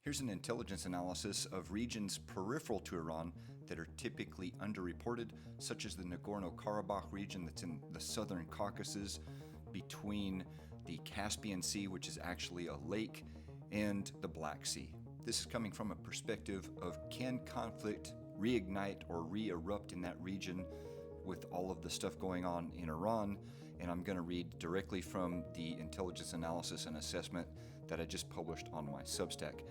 Here's an intelligence analysis of regions peripheral to Iran that are typically underreported, such as the Nagorno-Karabakh region that's in the southern Caucasus, between the Caspian Sea, which is actually a lake, and the Black Sea. This is coming from a perspective of, can conflict reignite or re-erupt in that region with all of the stuff going on in Iran? And I'm going to read directly from the intelligence analysis and assessment that I just published on my Substack.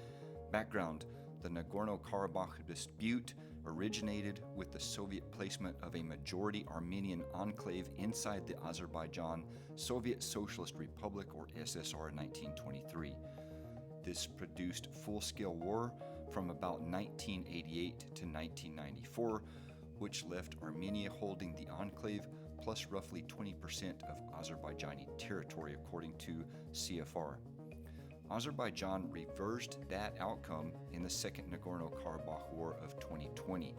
Background: the Nagorno-Karabakh dispute originated with the Soviet placement of a majority Armenian enclave inside the Azerbaijan Soviet Socialist Republic, or SSR, in 1923. This produced full-scale war from about 1988 to 1994, which left Armenia holding the enclave plus roughly 20% of Azerbaijani territory, according to CFR. Azerbaijan reversed that outcome in the Second Nagorno-Karabakh War of 2020.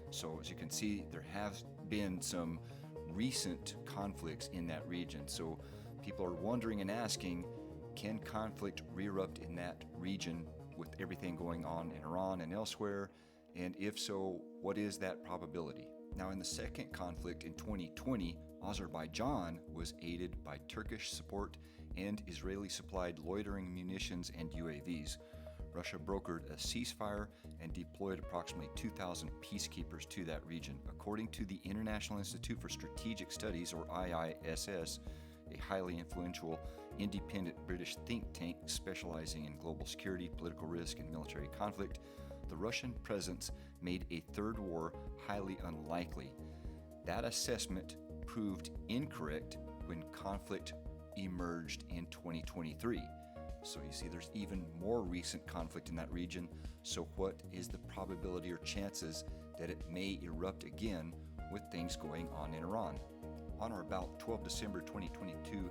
So as you can see, there have been some recent conflicts in that region. So people are wondering and asking, can conflict re-erupt in that region with everything going on in Iran and elsewhere? And if so, what is that probability? Now, in the second conflict in 2020, Azerbaijan was aided by Turkish support and Israeli-supplied loitering munitions and UAVs. Russia brokered a ceasefire and deployed approximately 2,000 peacekeepers to that region. According to the International Institute for Strategic Studies, or IISS, a highly influential, independent British think tank specializing in global security, political risk, and military conflict, the Russian presence made a third war highly unlikely. That assessment proved incorrect when conflict emerged in 2023. So you see, there's even more recent conflict in that region. So what is the probability or chances that it may erupt again with things going on in Iran? On or about 12 December 2022,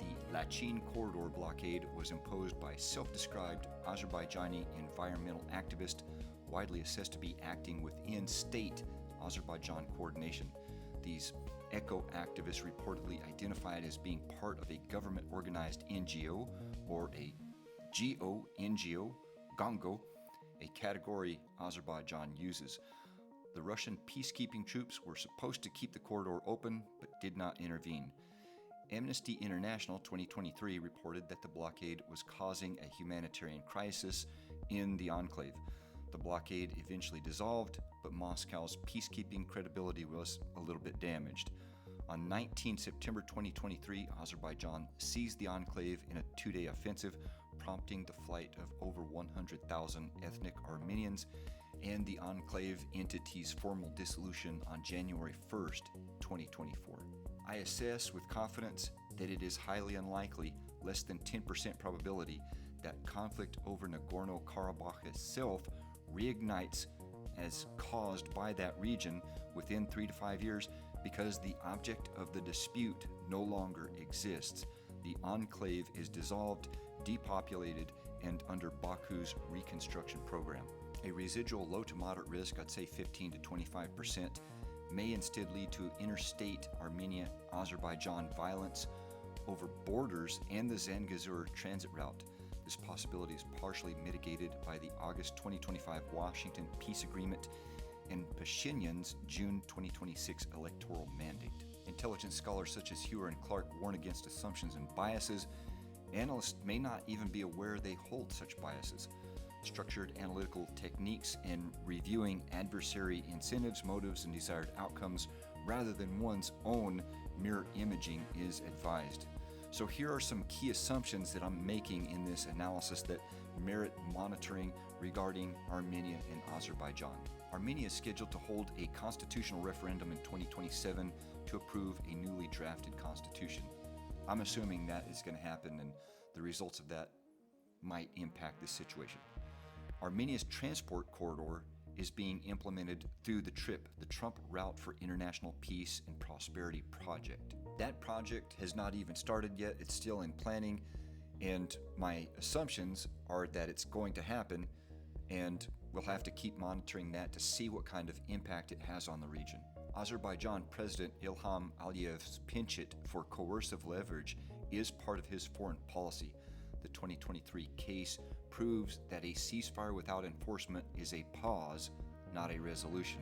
the Lachin corridor blockade was imposed by self-described Azerbaijani environmental activist, widely assessed to be acting within state Azerbaijan coordination. These eco-activists reportedly identified as being part of a government-organized NGO, or a GO-NGO, Gongo, a category Azerbaijan uses. The Russian peacekeeping troops were supposed to keep the corridor open, but did not intervene. Amnesty International 2023 reported that the blockade was causing a humanitarian crisis in the enclave. The blockade eventually dissolved, but Moscow's peacekeeping credibility was a little bit damaged. On 19 September 2023, Azerbaijan seized the enclave in a two-day offensive, prompting the flight of over 100,000 ethnic Armenians and the enclave entity's formal dissolution on January 1st, 2024. I assess with confidence that it is highly unlikely, less than 10% probability, that conflict over Nagorno-Karabakh itself reignites as caused by that region within 3 to 5 years, because the object of the dispute no longer exists. The enclave is dissolved, depopulated, and under Baku's reconstruction program. A residual low to moderate risk, I'd say 15 to 25%, may instead lead to interstate Armenia-Azerbaijan violence over borders and the Zangezur transit route. This possibility is partially mitigated by the August 2025 Washington Peace Agreement and Pashinyan's June 2026 electoral mandate. Intelligence scholars such as Hewer and Clark warn against assumptions and biases. Analysts may not even be aware they hold such biases. Structured analytical techniques in reviewing adversary incentives, motives, and desired outcomes rather than one's own mirror imaging is advised. So here are some key assumptions that I'm making in this analysis that merit monitoring regarding Armenia and Azerbaijan. Armenia is scheduled to hold a constitutional referendum in 2027 to approve a newly drafted constitution. I'm assuming that is going to happen, and the results of that might impact this situation. Armenia's transport corridor is being implemented through the TRIP, the Trump Route for International Peace and Prosperity project. That project has not even started yet. It's still in planning, and my assumptions are that it's going to happen, and we'll have to keep monitoring that to see what kind of impact it has on the region. Azerbaijan President Ilham Aliyev's penchant for coercive leverage is part of his foreign policy. The 2023 case proves that a ceasefire without enforcement is a pause, not a resolution.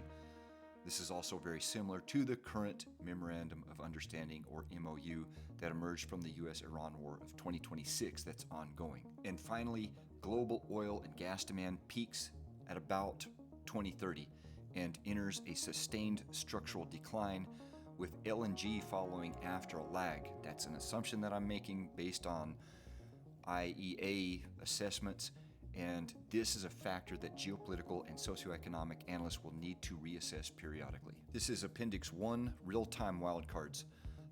This is also very similar to the current Memorandum of Understanding, or MOU, that emerged from the US-Iran War of 2026 that's ongoing. And finally, global oil and gas demand peaks at about 2030 and enters a sustained structural decline, with LNG following after a lag. That's an assumption that I'm making based on IEA assessments, and this is a factor that geopolitical and socioeconomic analysts will need to reassess periodically. This is Appendix 1, Real-Time Wildcards.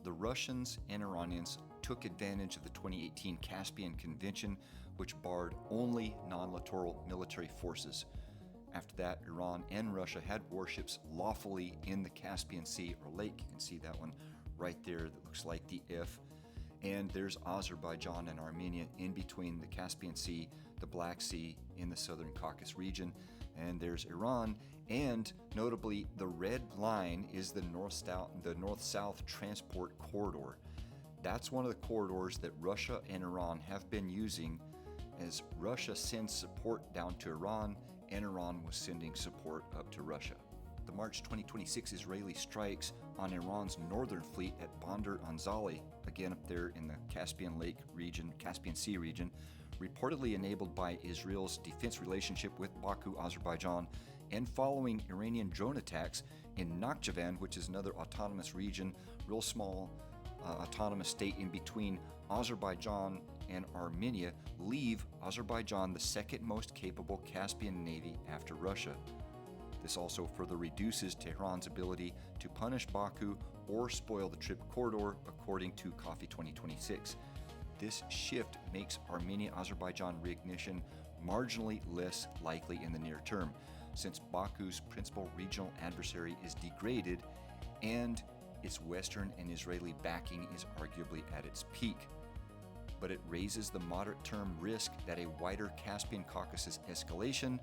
The Russians and Iranians took advantage of the 2018 Caspian Convention, which barred only non-littoral military forces. After that, Iran and Russia had warships lawfully in the Caspian Sea or lake. You can see that one right there that looks like the F. And there's Azerbaijan and Armenia in between the Caspian Sea, the Black Sea in the southern Caucasus region. And there's Iran, and notably the red line is the north-south transport corridor. That's one of the corridors that Russia and Iran have been using, as Russia sends support down to Iran and Iran was sending support up to Russia. The March 2026 Israeli strikes on Iran's northern fleet at Bandar Anzali, again up there in the Caspian Sea region, reportedly enabled by Israel's defense relationship with Baku, Azerbaijan, and following Iranian drone attacks in Nakhchivan, which is another autonomous region, real small autonomous state in between Azerbaijan and Armenia, leave Azerbaijan the second most capable Caspian navy after Russia. This also further reduces Tehran's ability to punish Baku or spoil the trip corridor, according to Coffee 2026. This shift makes Armenia-Azerbaijan reignition marginally less likely in the near term, since Baku's principal regional adversary is degraded and its Western and Israeli backing is arguably at its peak. But it raises the moderate-term risk that a wider Caspian Caucasus escalation,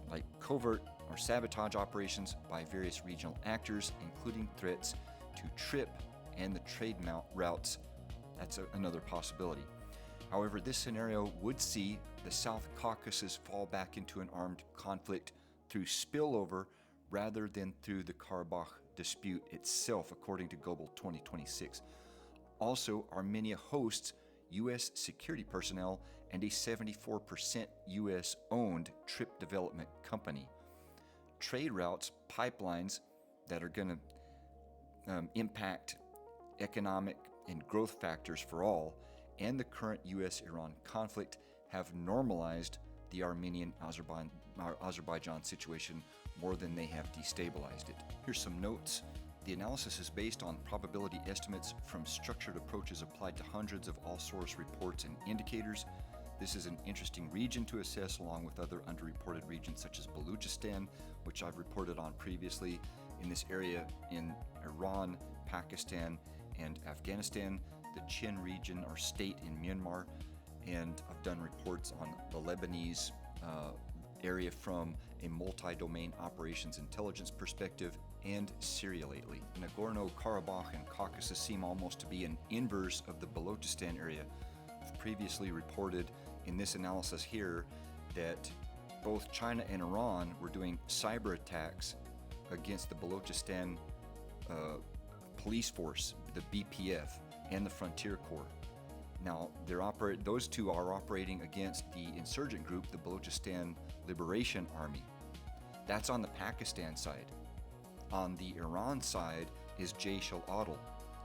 like covert or sabotage operations by various regional actors, including threats to trip and the trade routes, that's another possibility. However, this scenario would see the South Caucasus fall back into an armed conflict through spillover rather than through the Karabakh dispute itself, according to Global 2026. Also, Armenia hosts U.S. security personnel and a 74% U.S.-owned trip development company. Trade routes, pipelines that are going to impact economic and growth factors for all, and the current U.S.-Iran conflict have normalized the Armenian-Azerbaijan situation more than they have destabilized it. Here's some notes. The analysis is based on probability estimates from structured approaches applied to hundreds of all-source reports and indicators. This is an interesting region to assess, along with other underreported regions such as Balochistan, which I've reported on previously. In this area in Iran, Pakistan, and Afghanistan, the Chin region or state in Myanmar, and I've done reports on the Lebanese area from a multi-domain operations intelligence perspective, and Syria lately. Nagorno-Karabakh and Caucasus seem almost to be an inverse of the Balochistan area. I've previously reported in this analysis here that both China and Iran were doing cyber attacks against the Balochistan police force, the BPF, and the Frontier Corps. Now, those two are operating against the insurgent group, the Balochistan Liberation Army. That's on the Pakistan side. On the Iran side is Jaish al-Adl.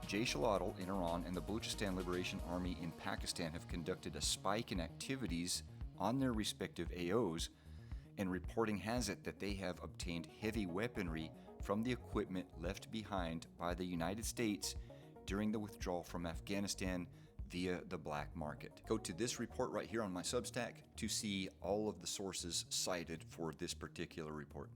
Jaish al-Adl in Iran and the Balochistan Liberation Army in Pakistan have conducted a spike in activities on their respective AOs, and reporting has it that they have obtained heavy weaponry from the equipment left behind by the United States during the withdrawal from Afghanistan via the black market. Go to this report right here on my Substack to see all of the sources cited for this particular report.